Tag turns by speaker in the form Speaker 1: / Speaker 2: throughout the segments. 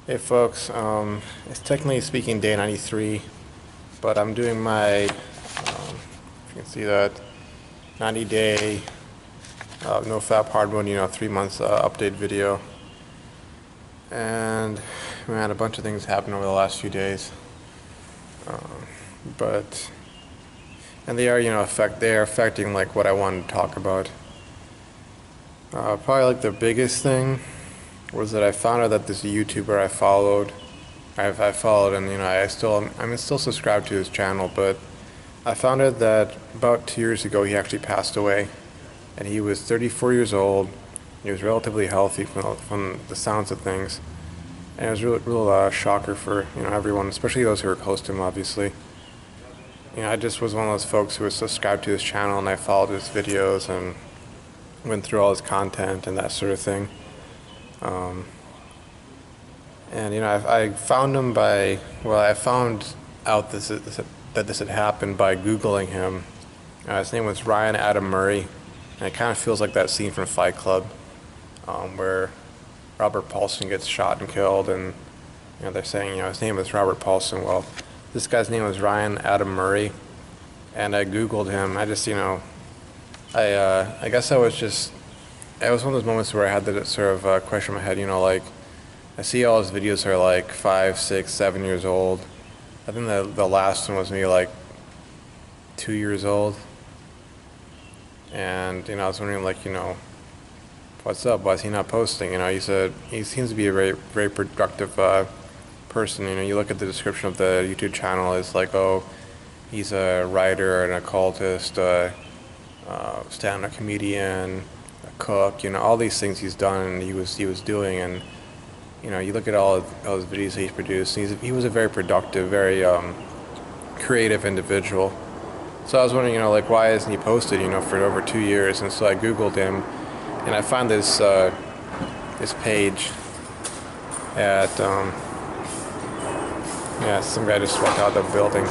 Speaker 1: Hey folks, it's technically speaking day 93, but I'm doing my, if you can see that, 90-day Nofap hard mode, 3 months update video. And man, a bunch of things happened over the last few days. But they are, they're affecting like what I wanted to talk about. Probably like the biggest thing was that I found out that this YouTuber I followed, I followed, and I'm still subscribed to his channel, but I found out that about 2 years ago he actually passed away, and he was 34 years old. He was relatively healthy from the sounds of things, and it was real shocker for everyone, especially those who were close to him, obviously. I just was one of those folks who was subscribed to his channel, and I followed his videos and went through all his content and that sort of thing. I found him I found out that this had happened by Googling him. His name was Ryan Adam Murray, and it kind of feels like that scene from Fight Club, where Robert Paulson gets shot and killed, and they're saying his name is Robert Paulson. Well, this guy's name was Ryan Adam Murray, and I Googled him. I just I guess it was one of those moments where I had that sort of question in my head, like, I see all his videos are like 5, 6, 7 years old. I think the last one was maybe like 2 years old. And, I was wondering, like, what's up? Why is he not posting? He seems to be a very, very productive person. You look at the description of the YouTube channel, it's like, oh, he's a writer, an occultist, stand-up comedian, cook, all these things he's done and he was doing, and you look at all his videos that he's produced, he was a very productive, very creative individual. So I was wondering, like, why isn't he posted, for over 2 years? And so I Googled him, and I found this this page at yeah, some guy just walked out of the building,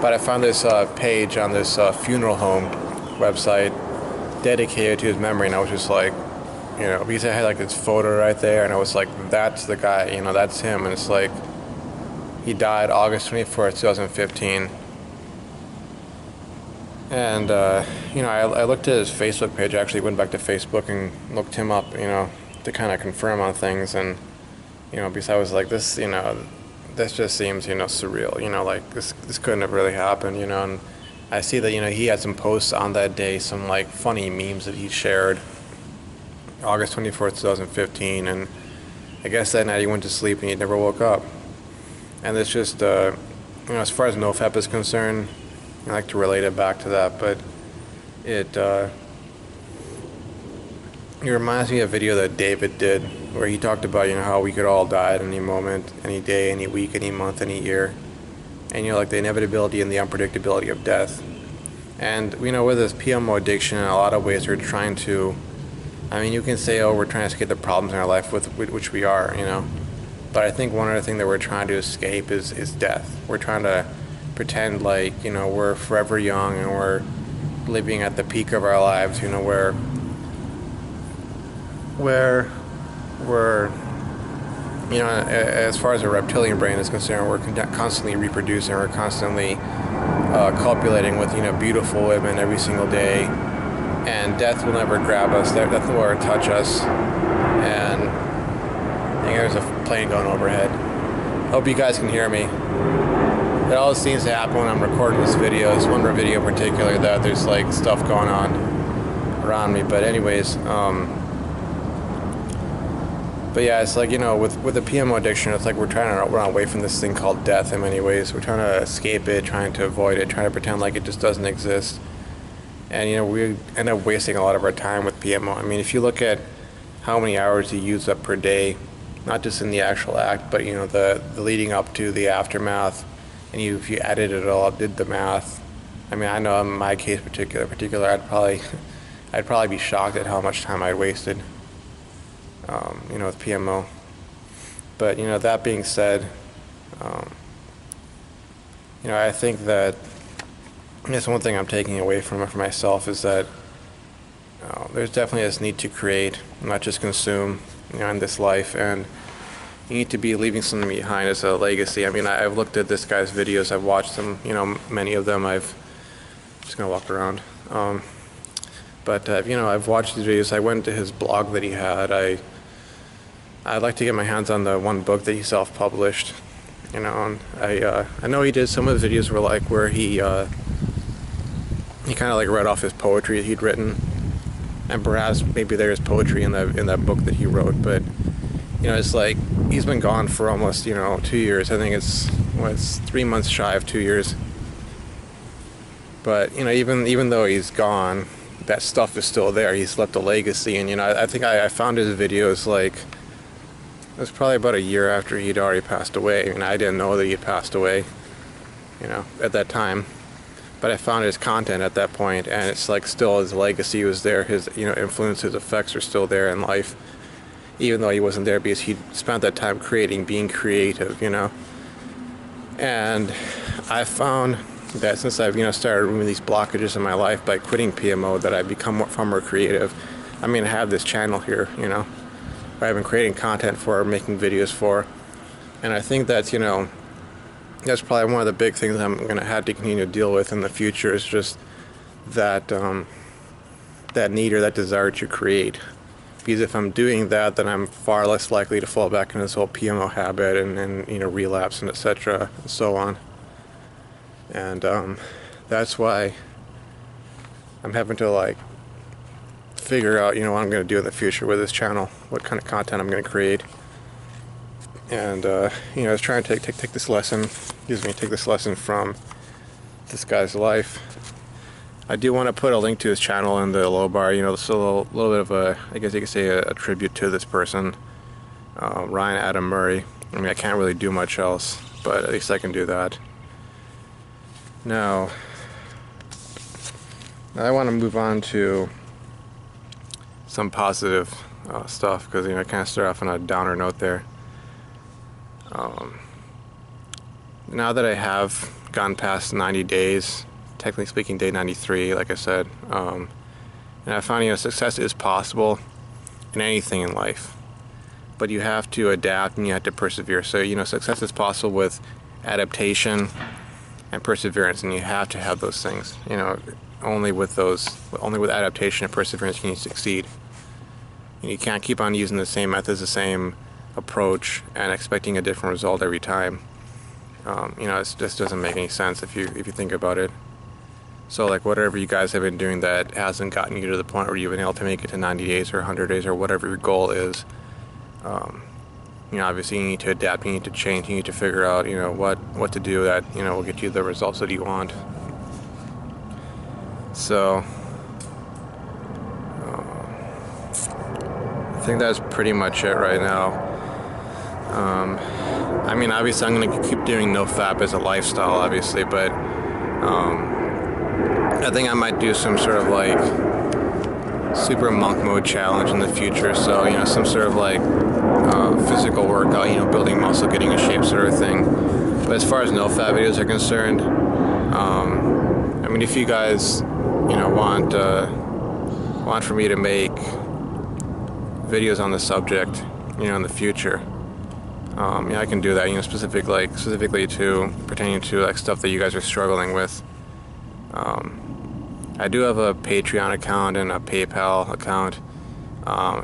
Speaker 1: but I found this page on this funeral home website dedicated to his memory, and I was just like, because I had like this photo right there, and I was like, that's the guy, that's him. And it's like, he died August 24th, 2015. And I looked at his Facebook page. I actually went back to Facebook and looked him up, to kind of confirm on things. And because I was like, this just seems surreal, like this couldn't have really happened, and I see that he had some posts on that day, some like funny memes that he shared August 24th, 2015, and I guess that night he went to sleep and he never woke up. And it's just as far as Nofap is concerned, I like to relate it back to that, but it reminds me of a video that David did where he talked about how we could all die at any moment, any day, any week, any month, any year. And like the inevitability and the unpredictability of death. And with this PMO addiction, in a lot of ways we're trying to, you can say, oh, we're trying to escape the problems in our life, with which we are, but I think one other thing that we're trying to escape is death. We're trying to pretend like we're forever young and we're living at the peak of our lives, where we're as far as a reptilian brain is concerned, we're constantly reproducing, we're constantly copulating with beautiful women every single day, and death will never grab us, death will never touch us. And I think there's a plane going overhead. Hope you guys can hear me. It always seems to happen when I'm recording this video. It's one video in particular that there's like stuff going on around me, but anyways, but yeah, it's like, with the PMO addiction, it's like we're trying to run away from this thing called death in many ways. We're trying to escape it, trying to avoid it, trying to pretend like it just doesn't exist. And, we end up wasting a lot of our time with PMO. If you look at how many hours you use up per day, not just in the actual act, but, the leading up to the aftermath, and if you added it all up, did the math. I know in my case particular, I'd probably be shocked at how much time I'd wasted. With PMO. But, that being said, I think that that's one thing I'm taking away from it for myself, is that there's definitely this need to create, not just consume, in this life. And, you need to be leaving something behind as a legacy. I mean, I've looked at this guy's videos, I've watched them, you know, many of them. I'm just gonna walk around. You know, I've watched these videos. I went to his blog that he had. I'd like to get my hands on the one book that he self-published. You know, and I know he did some of the videos were like where he kind of like read off his poetry that he'd written, and perhaps maybe there's poetry in that book that he wrote. But you know, it's like he's been gone for almost, you know, 2 years. I think it's 3 months shy of 2 years. But you know, even though he's gone, that stuff is still there. He's left a legacy, and you know, I think I found his videos like it was probably about a year after he'd already passed away. I mean, I didn't know that he had passed away, you know, at that time. But I found his content at that point, and it's like still his legacy was there. His, you know, influence, his effects are still there in life, even though he wasn't there, because he spent that time creating, being creative, you know. And I found that since I've, you know, started removing these blockages in my life by quitting PMO, that I've become far more creative. I mean, I have this channel here, you know, I've been creating content for, making videos for, and I think that's, you know, that's probably one of the big things I'm going to have to continue to deal with in the future, is just that that need or that desire to create. Because if I'm doing that, then I'm far less likely to fall back into this whole PMO habit and you know, relapse and etc. and so on. And that's why I'm having to like figure out, you know, what I'm going to do in the future with this channel, what kind of content I'm going to create. And you know, I was trying to take this lesson, take this lesson from this guy's life. I do want to put a link to his channel in the low bar. You know, it's a little bit of a, I guess you could say, a tribute to this person, Ryan Adam Murray. I mean, I can't really do much else, but at least I can do that. Now I want to move on to some positive stuff, because you know, I kind of start off on a downer note there. Now that I have gone past 90 days, technically speaking day 93, like I said, and I found, you know, success is possible in anything in life, but you have to adapt and you have to persevere. So, you know, success is possible with adaptation and perseverance, and you have to have those things. You know, only with adaptation and perseverance can you succeed. You can't keep on using the same methods, the same approach, and expecting a different result every time. You know, it just doesn't make any sense if you think about it. So like, whatever you guys have been doing that hasn't gotten you to the point where you've been able to make it to 90 days or 100 days or whatever your goal is, you know, obviously you need to adapt, you need to change, you need to figure out, you know, what to do that, you know, will get you the results that you want. So I think that's pretty much it right now. I mean, obviously I'm going to keep doing Nofap as a lifestyle, obviously, but I think I might do some sort of like super monk mode challenge in the future. So, you know, some sort of like physical workout, you know, building muscle, getting in shape sort of thing. But as far as Nofap videos are concerned, I mean, if you guys, you know, want for me to make videos on the subject, you know, in the future, yeah, I can do that, you know, specifically to pertaining to like stuff that you guys are struggling with. I do have a Patreon account and a PayPal account.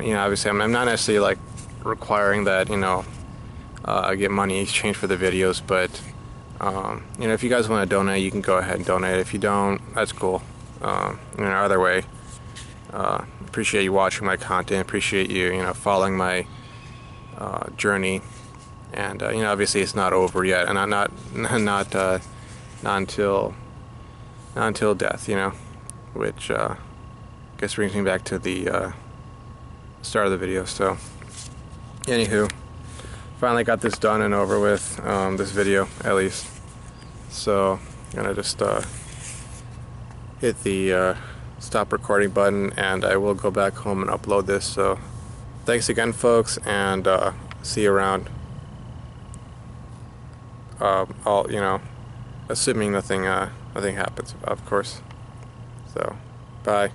Speaker 1: You know, obviously I'm not necessarily like requiring that, you know, I get money in exchange for the videos, but you know, if you guys want to donate, you can go ahead and donate. If you don't, that's cool. You know, either way, appreciate you watching my content, appreciate you, you know, following my journey. And you know, obviously it's not over yet, and I'm not until death, you know, which I guess brings me back to the start of the video. So anywho, finally got this done and over with, this video at least. So I'm gonna just hit the stop recording button, and I will go back home and upload this. So thanks again, folks, and see you around. I'll, you know, assuming nothing happens, of course. So, bye.